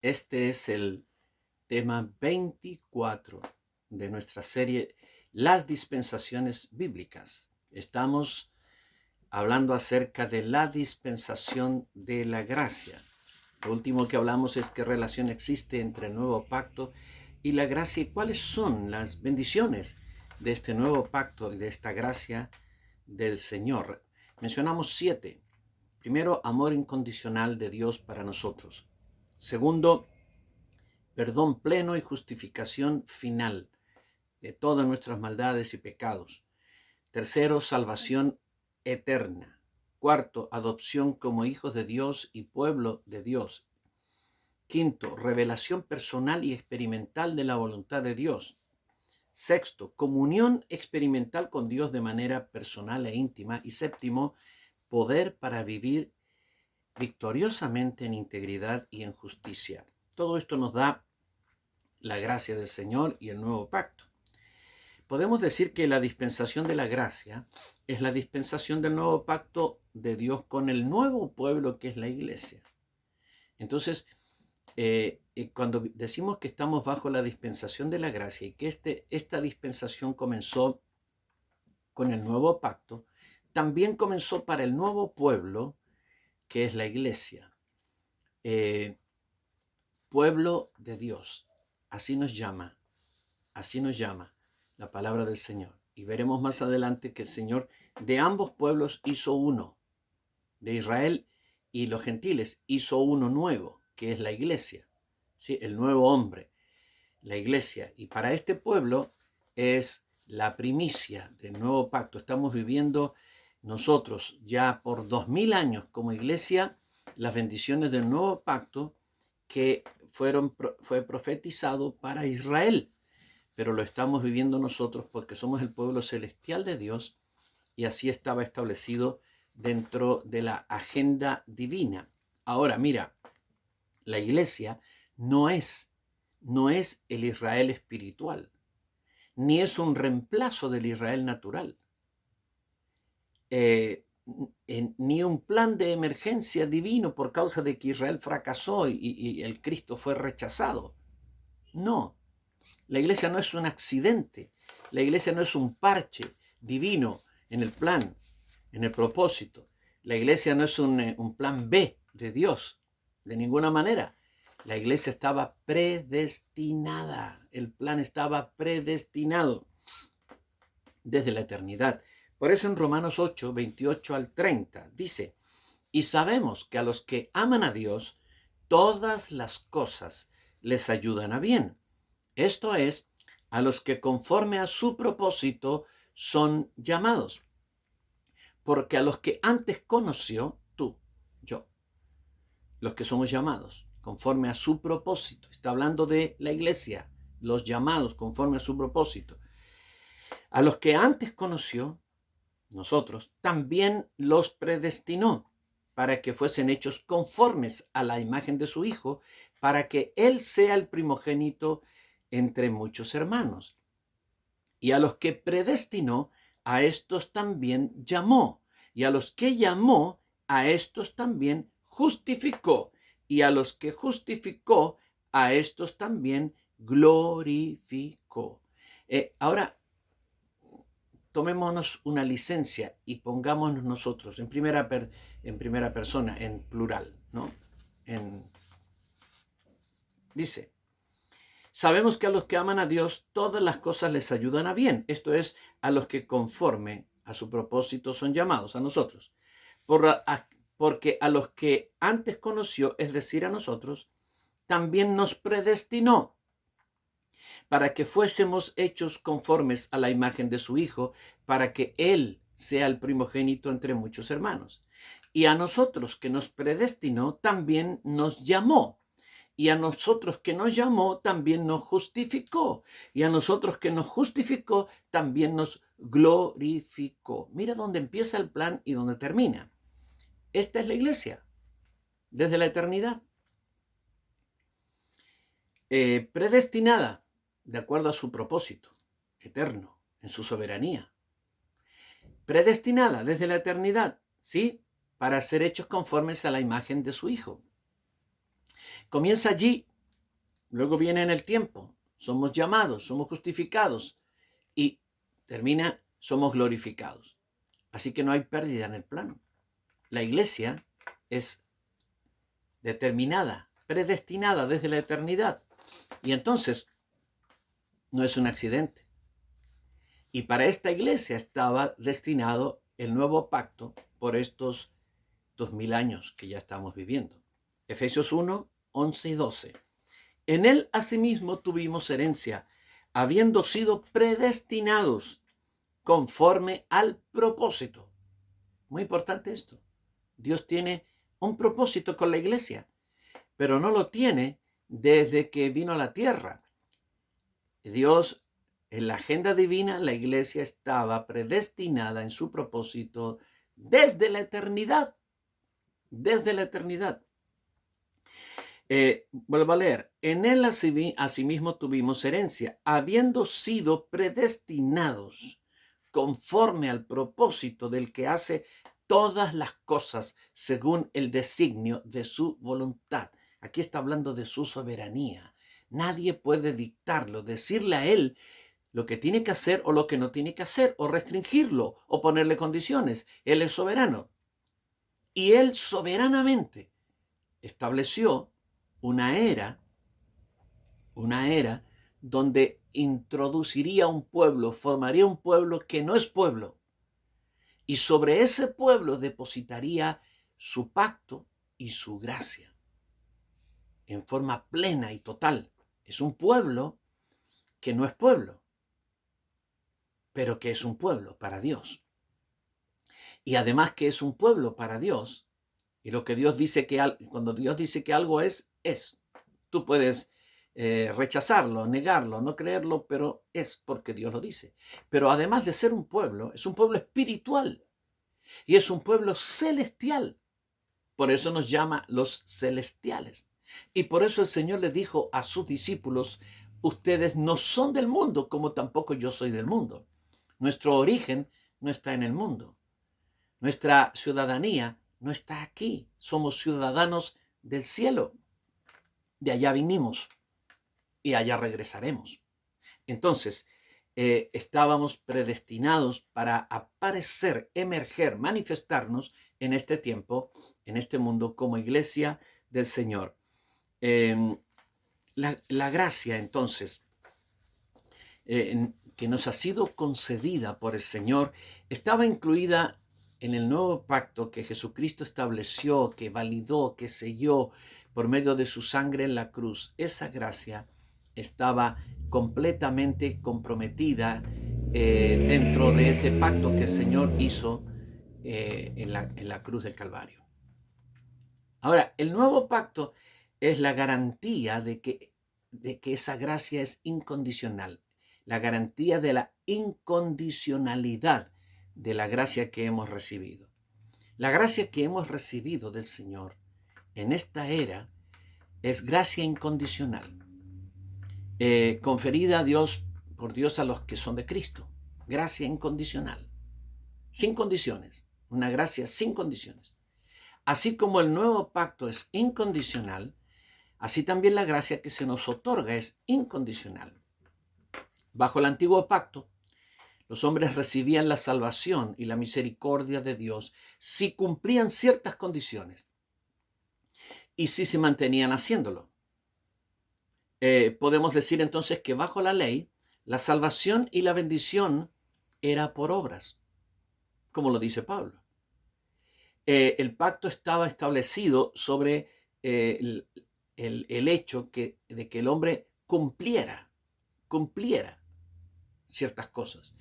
Este es el tema 24 de nuestra serie Las dispensaciones bíblicas. Estamos hablando acerca de la dispensación de la gracia. Lo último que hablamos es qué relación existe entre el nuevo pacto y la gracia y cuáles son las bendiciones de este nuevo pacto y de esta gracia del Señor. Mencionamos 7. Primero, amor incondicional de Dios para nosotros. Segundo, perdón pleno y justificación final de todas nuestras maldades y pecados. Tercero, salvación eterna. Cuarto, adopción como hijos de Dios y pueblo de Dios. Quinto, revelación personal y experimental de la voluntad de Dios. Sexto, comunión experimental con Dios de manera personal e íntima. Y séptimo, poder para vivir victoriosamente en integridad y en justicia. Todo esto nos da la gracia del Señor y el nuevo pacto. Podemos decir que la dispensación de la gracia es la dispensación del nuevo pacto de Dios con el nuevo pueblo que es la iglesia. Entonces, cuando decimos que estamos bajo la dispensación de la gracia y que esta dispensación comenzó con el nuevo pacto, también comenzó para el nuevo pueblo que es la iglesia. Pueblo de Dios, así nos llama la palabra del Señor. Y veremos más adelante que el Señor de ambos pueblos hizo uno, de Israel y los gentiles hizo uno nuevo, que es la iglesia, ¿sí? El nuevo hombre, la iglesia. Y para este pueblo es la primicia del nuevo pacto. Estamos viviendo nosotros ya por 2000 años como iglesia las bendiciones del nuevo pacto que fue profetizado para Israel, pero lo estamos viviendo nosotros porque somos el pueblo celestial de Dios y así estaba establecido dentro de la agenda divina. Ahora, mira, la iglesia no es el Israel espiritual, ni es un reemplazo del Israel natural, ni un plan de emergencia divino por causa de que Israel fracasó y el Cristo fue rechazado. No, la iglesia no es un accidente, la iglesia no es un parche divino en el plan, en el propósito. La iglesia no es un plan B de Dios, de ninguna manera. La iglesia estaba predestinada, el plan estaba predestinado desde la eternidad. Por eso en Romanos 8, 28 al 30 dice, y sabemos que a los que aman a Dios, todas las cosas les ayudan a bien. Esto es, a los que conforme a su propósito son llamados. Porque a los que antes conoció, tú, yo, los que somos llamados, conforme a su propósito. Está hablando de la iglesia, los llamados conforme a su propósito. A los que antes conoció, nosotros, también los predestinó para que fuesen hechos conformes a la imagen de su Hijo, para que Él sea el primogénito entre muchos hermanos. Y a los que predestinó, a estos también llamó. Y a los que llamó, a estos también justificó. Y a los que justificó, a estos también glorificó. Ahora, tomémonos una licencia y pongámonos nosotros en primera persona, en plural, ¿no? Dice, sabemos que a los que aman a Dios, todas las cosas les ayudan a bien. Esto es, a los que conforme a su propósito son llamados, a nosotros. Porque a los que antes conoció, es decir, a nosotros, también nos predestinó para que fuésemos hechos conformes a la imagen de su Hijo, para que Él sea el primogénito entre muchos hermanos. Y a nosotros que nos predestinó, también nos llamó. Y a nosotros que nos llamó, también nos justificó. Y a nosotros que nos justificó, también nos glorificó. Mira dónde empieza el plan y dónde termina. Esta es la iglesia, desde la eternidad. Predestinada, de acuerdo a su propósito eterno, en su soberanía. Predestinada desde la eternidad, ¿sí? Para ser hechos conformes a la imagen de su Hijo. Comienza allí luego viene en el tiempo, somos llamados, somos justificados y termina, somos glorificados. Así que no hay pérdida en el plan. La iglesia es determinada, predestinada desde la eternidad. Y entonces no es un accidente. Y para esta iglesia estaba destinado el nuevo pacto por estos 2000 años que ya estamos viviendo. Efesios 1, 11 y 12. En él asimismo tuvimos herencia, habiendo sido predestinados conforme al propósito. Muy importante esto. Dios tiene un propósito con la iglesia, pero no lo tiene desde que vino a la tierra. Dios, en la agenda divina, la iglesia estaba predestinada en su propósito desde la eternidad. Desde la eternidad. Vuelvo a leer. En él asimismo tuvimos herencia, habiendo sido predestinados conforme al propósito del que hace todas las cosas según el designio de su voluntad. Aquí está hablando de su soberanía. Nadie puede dictarlo, decirle a él lo que tiene que hacer o lo que no tiene que hacer, o restringirlo, o ponerle condiciones. Él es soberano. Y él soberanamente estableció una era donde introduciría un pueblo, formaría un pueblo que no es pueblo. Y sobre ese pueblo depositaría su pacto y su gracia en forma plena y total. Es un pueblo que no es pueblo, pero que es un pueblo para Dios. Y además que es un pueblo para Dios, y lo que Dios dice cuando Dios dice que algo es. Tú puedes rechazarlo, negarlo, no creerlo, pero es porque Dios lo dice. Pero además de ser un pueblo, es un pueblo espiritual y es un pueblo celestial. Por eso nos llama los celestiales. Y por eso el Señor le dijo a sus discípulos, ustedes no son del mundo, como tampoco yo soy del mundo. Nuestro origen no está en el mundo. Nuestra ciudadanía no está aquí. Somos ciudadanos del cielo. De allá vinimos y allá regresaremos. Entonces, estábamos predestinados para aparecer, emerger, manifestarnos en este tiempo, en este mundo, como iglesia del Señor. La gracia, entonces, que nos ha sido concedida por el Señor, estaba incluida en el nuevo pacto que Jesucristo estableció, que validó, que selló por medio de su sangre en la cruz. Esa gracia estaba completamente comprometida dentro de ese pacto que el Señor hizo en la cruz del Calvario. Ahora, el nuevo pacto es la garantía de que esa gracia es incondicional, la garantía de la incondicionalidad de la gracia que hemos recibido. La gracia que hemos recibido del Señor en esta era es gracia incondicional, conferida por Dios a los que son de Cristo. Gracia incondicional, sin condiciones, una gracia sin condiciones. Así como el nuevo pacto es incondicional, así también la gracia que se nos otorga es incondicional. Bajo el antiguo pacto, los hombres recibían la salvación y la misericordia de Dios si cumplían ciertas condiciones y si se mantenían haciéndolo. Podemos decir entonces que bajo la ley, la salvación y la bendición era por obras, como lo dice Pablo. El pacto estaba establecido sobre el hecho de que el hombre cumpliera ciertas cosas.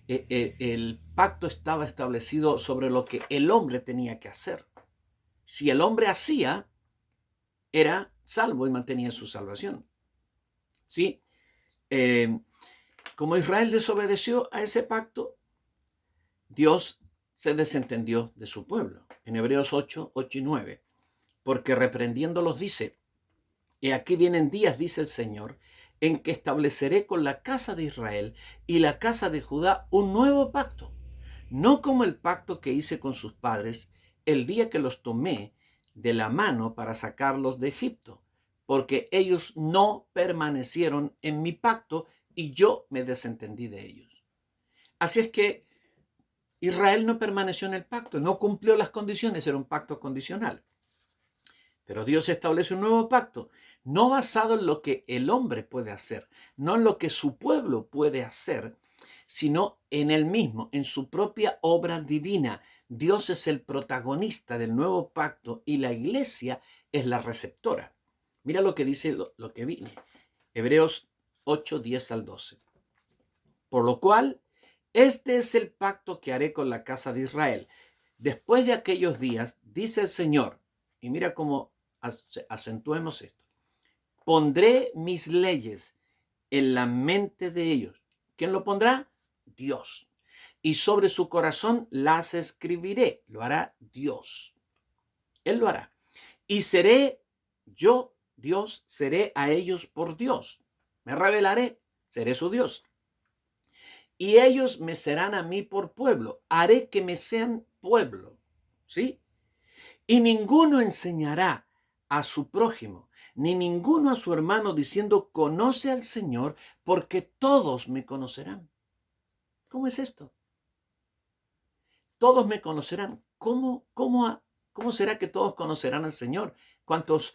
El pacto estaba establecido sobre lo que el hombre tenía que hacer. Si el hombre hacía, era salvo y mantenía su salvación. ¿Sí? Como Israel desobedeció a ese pacto, Dios se desentendió de su pueblo. En Hebreos 8, 8 y 9. Porque reprendiéndolos dice, he aquí vienen días, dice el Señor, en que estableceré con la casa de Israel y la casa de Judá un nuevo pacto, no como el pacto que hice con sus padres el día que los tomé de la mano para sacarlos de Egipto, porque ellos no permanecieron en mi pacto y yo me desentendí de ellos. Así es que Israel no permaneció en el pacto, no cumplió las condiciones, era un pacto condicional. Pero Dios establece un nuevo pacto, no basado en lo que el hombre puede hacer, no en lo que su pueblo puede hacer, sino en él mismo, en su propia obra divina. Dios es el protagonista del nuevo pacto y la iglesia es la receptora. Mira lo que dice lo que viene. Hebreos 8, 10 al 12. Por lo cual, este es el pacto que haré con la casa de Israel. Después de aquellos días, dice el Señor, y mira cómo acentuemos esto. Pondré mis leyes en la mente de ellos. ¿Quién lo pondrá? Dios. Y sobre su corazón las escribiré. Lo hará Dios. Él lo hará. Y seré yo, Dios, seré a ellos por Dios. Me revelaré, seré su Dios. Y ellos me serán a mí por pueblo. Haré que me sean pueblo. ¿Sí? Y ninguno enseñará a su prójimo, ni ninguno a su hermano diciendo, conoce al Señor, porque todos me conocerán. ¿Cómo es esto? Todos me conocerán. ¿Cómo será que todos conocerán al Señor? ¿Cuántos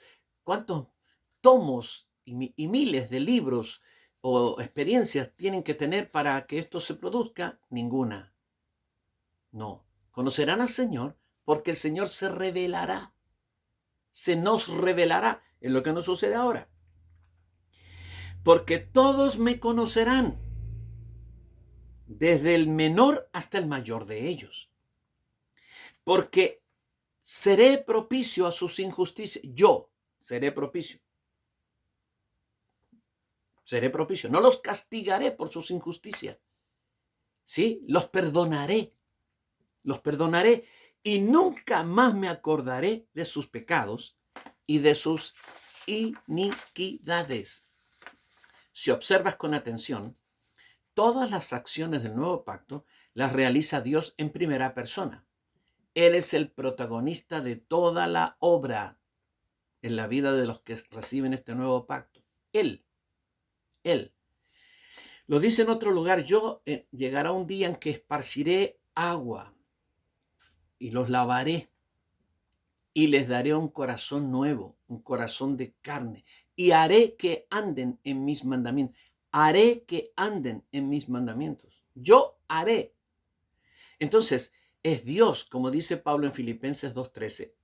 tomos y miles de libros o experiencias tienen que tener para que esto se produzca? Ninguna. No. Conocerán al Señor porque el Señor se revelará. Se nos revelará en lo que nos sucede ahora. Porque todos me conocerán, desde el menor hasta el mayor de ellos. Porque seré propicio a sus injusticias. Yo seré propicio. Seré propicio. No los castigaré por sus injusticias. ¿Sí? Los perdonaré. Los perdonaré y nunca más me acordaré de sus pecados y de sus iniquidades. Si observas con atención, todas las acciones del nuevo pacto las realiza Dios en primera persona. Él es el protagonista de toda la obra en la vida de los que reciben este nuevo pacto. Él. Lo dice en otro lugar, llegará un día en que esparciré agua y los lavaré y les daré un corazón nuevo, un corazón de carne, y haré que anden en mis mandamientos. Haré que anden en mis mandamientos. Yo haré. Entonces, es Dios, como dice Pablo en Filipenses 2:13,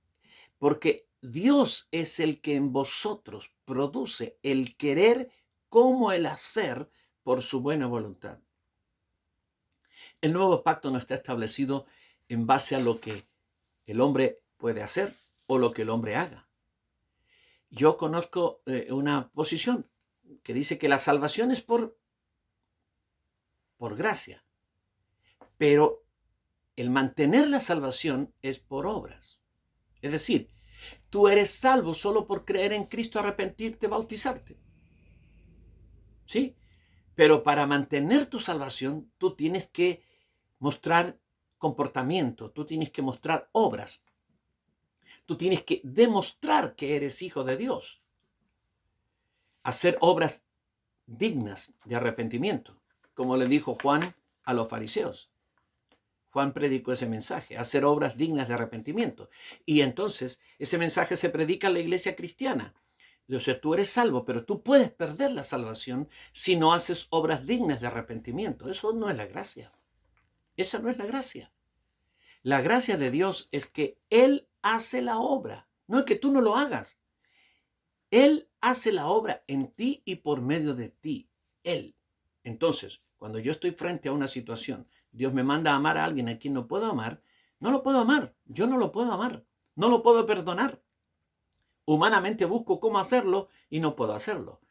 porque Dios es el que en vosotros produce el querer como el hacer por su buena voluntad. El nuevo pacto no está establecido en base a lo que el hombre puede hacer o lo que el hombre haga. Yo conozco una posición que dice que la salvación es por gracia, pero el mantener la salvación es por obras. Es decir, tú eres salvo solo por creer en Cristo, arrepentirte, bautizarte. ¿Sí? Pero para mantener tu salvación, tú tienes que mostrar comportamiento, tú tienes que mostrar obras. Tú tienes que demostrar que eres hijo de Dios. Hacer obras dignas de arrepentimiento, como le dijo Juan a los fariseos. Juan predicó ese mensaje, hacer obras dignas de arrepentimiento. Y entonces ese mensaje se predica en la iglesia cristiana. O sea, tú eres salvo, pero tú puedes perder la salvación si no haces obras dignas de arrepentimiento. Eso no es la gracia. Esa no es la gracia. La gracia de Dios es que Él hace la obra, no es que tú no lo hagas. Él hace la obra en ti y por medio de ti. Él. Entonces, cuando yo estoy frente a una situación, Dios me manda a amar a alguien a quien no puedo amar, no lo puedo amar. Yo no lo puedo amar. No lo puedo perdonar. Humanamente busco cómo hacerlo y no puedo hacerlo.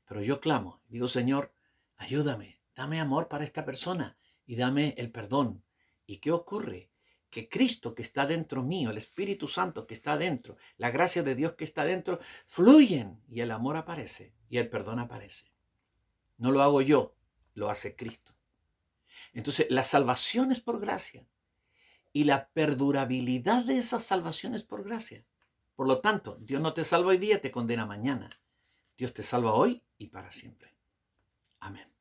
Pero yo clamo, digo, Señor, ayúdame, dame amor para esta persona y dame el perdón. ¿Y qué ocurre? Que Cristo que está dentro mío, el Espíritu Santo que está dentro, la gracia de Dios que está dentro, fluyen y el amor aparece y el perdón aparece. No lo hago yo, lo hace Cristo. Entonces, la salvación es por gracia y la perdurabilidad de esa salvación es por gracia. Por lo tanto, Dios no te salva hoy día, te condena mañana. Dios te salva hoy y para siempre. Amén.